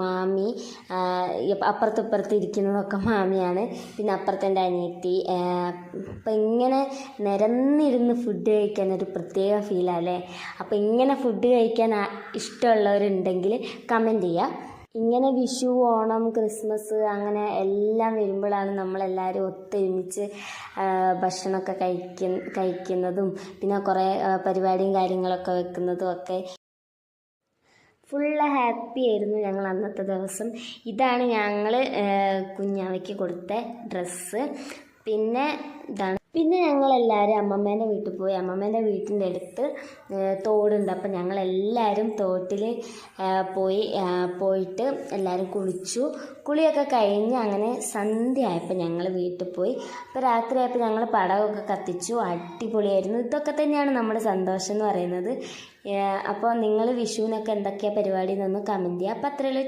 മാമി, അപ്പുറത്തിപ്പുറത്ത് ഇരിക്കുന്നതൊക്കെ മാമിയാണ്. പിന്നെ അപ്പുറത്തെ അനിയത്തി. അപ്പം ഇങ്ങനെ നിരന്നിരുന്ന് ഫുഡ് കഴിക്കാൻ ഒരു പ്രത്യേക ഫീലല്ലേ. അപ്പം ഇങ്ങനെ ഫുഡ് കഴിക്കാൻ ഇഷ്ടമുള്ളവരുണ്ടെങ്കിൽ കമൻറ്റ് ചെയ്യുക. ഇങ്ങനെ വിഷു, ഓണം, ക്രിസ്മസ് അങ്ങനെ എല്ലാം വരുമ്പോഴാണ് നമ്മളെല്ലാവരും ഒത്തൊരുമിച്ച് ഭക്ഷണമൊക്കെ കഴിക്കുന്നതും പിന്നെ കുറേ പരിപാടിയും കാര്യങ്ങളൊക്കെ വെക്കുന്നതും ഒക്കെ. ഫുള്ള് ഹാപ്പി ആയിരുന്നു ഞങ്ങൾ അന്നത്തെ ദിവസം. ഇതാണ് ഞങ്ങൾ കുഞ്ഞാവയ്ക്ക് കൊടുത്ത ഡ്രസ്സ്. പിന്നെ ഞങ്ങളെല്ലാവരും അമ്മമ്മേൻ്റെ വീട്ടിൽ പോയി. അമ്മമ്മേൻ്റെ വീട്ടിൻ്റെ അടുത്ത് തോടുണ്ട്. അപ്പം ഞങ്ങളെല്ലാവരും തോട്ടിൽ പോയിട്ട് എല്ലാവരും കുളിയൊക്കെ കഴിഞ്ഞ് അങ്ങനെ സന്ധ്യ ആയപ്പോൾ ഞങ്ങൾ വീട്ടിൽ പോയി. അപ്പോൾ രാത്രിയായപ്പോൾ ഞങ്ങൾ പടകമൊക്കെ കത്തിച്ചു. അടിപൊളിയായിരുന്നു. ഇതൊക്കെ തന്നെയാണ് നമ്മുടെ സന്തോഷം എന്ന് പറയുന്നത്. അപ്പോൾ നിങ്ങൾ വിഷുവിനൊക്കെ എന്തൊക്കെയാണ് പരിപാടി എന്നൊന്ന് കമൻറ്റ് ചെയ്യുക. അപ്പോൾ അത്രയുള്ളൂ.